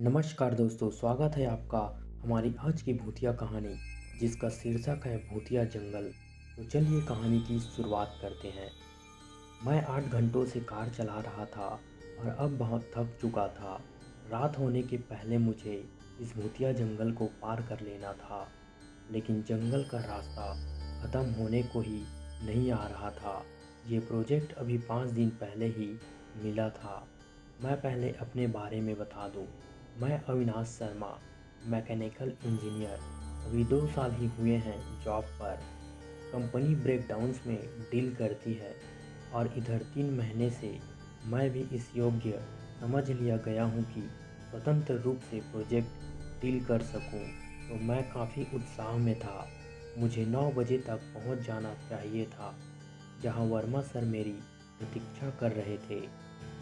नमस्कार दोस्तों, स्वागत है आपका हमारी आज की भूतिया कहानी जिसका शीर्षक है भूतिया जंगल। तो चलिए कहानी की शुरुआत करते हैं। मैं 8 घंटों से कार चला रहा था और अब बहुत थक चुका था। रात होने के पहले मुझे इस भूतिया जंगल को पार कर लेना था, लेकिन जंगल का रास्ता ख़त्म होने को ही नहीं आ रहा था। ये प्रोजेक्ट अभी 5 दिन पहले ही मिला था। मैं पहले अपने बारे में बता दूं। मैं अविनाश शर्मा, मैकेनिकल इंजीनियर। अभी 2 साल ही हुए हैं जॉब पर। कंपनी ब्रेकडाउन्स में डील करती है और इधर 3 महीने से मैं भी इस योग्य समझ लिया गया हूँ कि स्वतंत्र रूप से प्रोजेक्ट डील कर सकूँ। तो मैं काफ़ी उत्साह में था। मुझे 9 बजे तक पहुँच जाना चाहिए था, जहाँ वर्मा सर मेरी प्रतीक्षा कर रहे थे।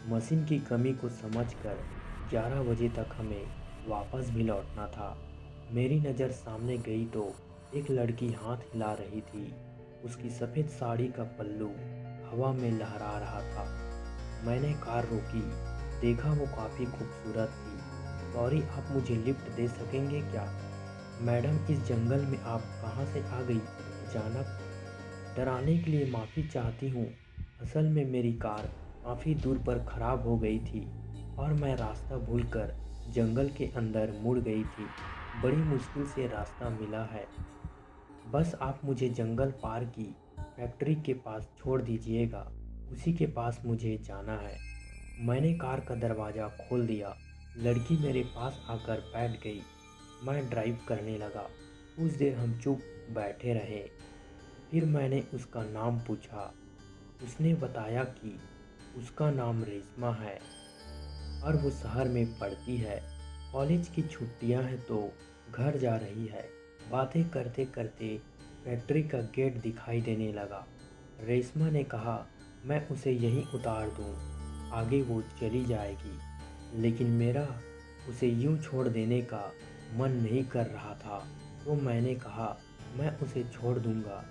मशीन की कमी को समझकर 11 बजे तक हमें वापस भी लौटना था। मेरी नज़र सामने गई तो एक लड़की हाथ हिला रही थी। उसकी सफ़ेद साड़ी का पल्लू हवा में लहरा रहा था। मैंने कार रोकी, देखा वो काफ़ी खूबसूरत थी। सॉरी, आप मुझे लिफ्ट दे सकेंगे क्या? मैडम, इस जंगल में आप कहाँ से आ गई अचानक? डराने के लिए माफ़ी चाहती हूँ। असल में मेरी कार काफ़ी दूर पर ख़राब हो गई थी और मैं रास्ता भूलकर जंगल के अंदर मुड़ गई थी। बड़ी मुश्किल से रास्ता मिला है। बस आप मुझे जंगल पार की फैक्ट्री के पास छोड़ दीजिएगा। उसी के पास मुझे जाना है। मैंने कार का दरवाज़ा खोल दिया। लड़की मेरे पास आकर बैठ गई। मैं ड्राइव करने लगा। कुछ देर हम चुप बैठे रहे। फिर मैंने उसका नाम पूछा। उसने बताया कि उसका नाम रेशमा है और वो शहर में पढ़ती है। कॉलेज की छुट्टियां हैं तो घर जा रही है। बातें करते करते फैक्ट्री का गेट दिखाई देने लगा। रेशमा ने कहा, मैं उसे यहीं उतार दूं, आगे वो चली जाएगी। लेकिन मेरा उसे यूं छोड़ देने का मन नहीं कर रहा था। तो मैंने कहा, मैं उसे छोड़ दूंगा।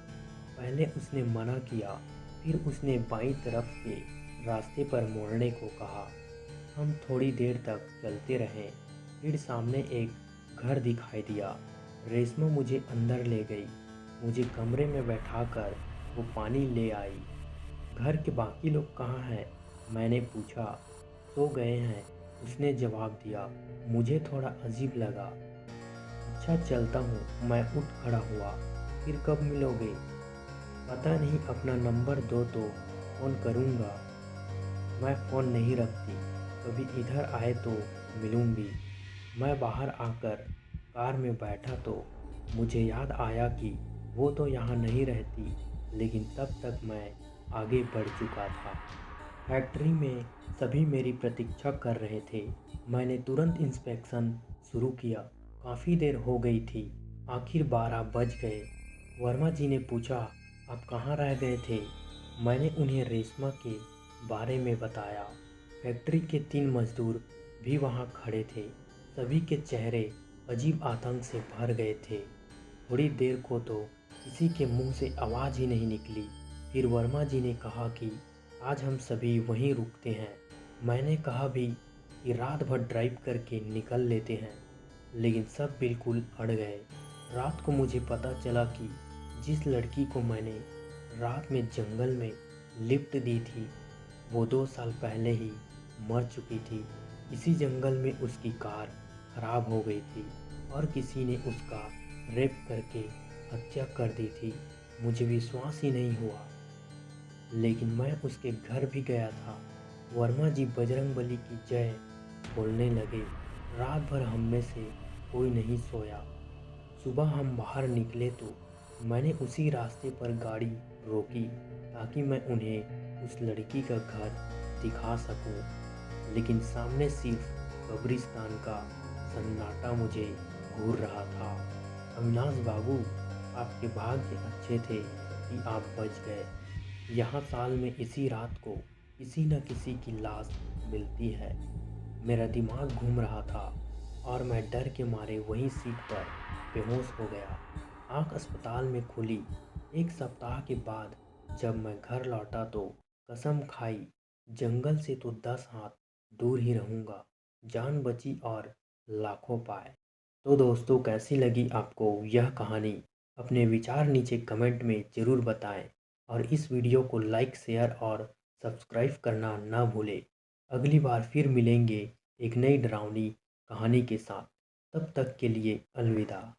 पहले उसने मना किया, फिर उसने बाईं तरफ के रास्ते पर मोड़ने को कहा। हम थोड़ी देर तक चलते रहे। फिर सामने एक घर दिखाई दिया। रेशमा मुझे अंदर ले गई। मुझे कमरे में बैठाकर वो पानी ले आई। घर के बाकी लोग कहाँ हैं? मैंने पूछा। सो गए हैं, उसने जवाब दिया। मुझे थोड़ा अजीब लगा। अच्छा, चलता हूँ। मैं उठ खड़ा हुआ। फिर कब मिलोगे? पता नहीं, अपना नंबर दो तो फ़ोन करूँगा। मैं फ़ोन नहीं रखती, कभी इधर आए तो मिलूँगी। मैं बाहर आकर कार में बैठा तो मुझे याद आया कि वो तो यहाँ नहीं रहती, लेकिन तब तक मैं आगे बढ़ चुका था। फैक्ट्री में सभी मेरी प्रतीक्षा कर रहे थे। मैंने तुरंत इंस्पेक्शन शुरू किया। काफ़ी देर हो गई थी। आखिर 12 बज गए। वर्मा जी ने पूछा, आप कहाँ रह गए थे? मैंने उन्हें रेशमा के बारे में बताया। फैक्ट्री के 3 मजदूर भी वहाँ खड़े थे। सभी के चेहरे अजीब आतंक से भर गए थे। थोड़ी देर को तो किसी के मुंह से आवाज़ ही नहीं निकली। फिर वर्मा जी ने कहा कि आज हम सभी वहीं रुकते हैं। मैंने कहा भी कि रात भर ड्राइव करके निकल लेते हैं, लेकिन सब बिल्कुल अड़ गए। रात को मुझे पता चला कि जिस लड़की को मैंने रात में जंगल में लिफ्ट दी थी, वो 2 साल पहले ही मर चुकी थी। इसी जंगल में उसकी कार खराब हो गई थी और किसी ने उसका रेप करके हत्या कर दी थी। मुझे विश्वास ही नहीं हुआ, लेकिन मैं उसके घर भी गया था। वर्मा जी बजरंगबली की जय बोलने लगे। रात भर हम में से कोई नहीं सोया। सुबह हम बाहर निकले तो मैंने उसी रास्ते पर गाड़ी रोकी ताकि मैं उन्हें उस लड़की का घर दिखा सकूं, लेकिन सामने सिर्फ कब्रिस्तान का सन्नाटा मुझे घूर रहा था। अविनाश बाबू, आपके भाग्य अच्छे थे कि आप बच गए। यहाँ साल में इसी रात को किसी न किसी की लाश मिलती है। मेरा दिमाग घूम रहा था और मैं डर के मारे वहीं सीट पर बेहोश हो गया। आँख अस्पताल में खुली। 1 सप्ताह के बाद जब मैं घर लौटा तो कसम खाई, जंगल से तो 10 हाथ दूर ही रहूँगा। जान बची और लाखों पाए। तो दोस्तों, कैसी लगी आपको यह कहानी? अपने विचार नीचे कमेंट में ज़रूर बताएं और इस वीडियो को लाइक, शेयर और सब्सक्राइब करना ना भूलें। अगली बार फिर मिलेंगे एक नई डरावनी कहानी के साथ। तब तक के लिए अलविदा।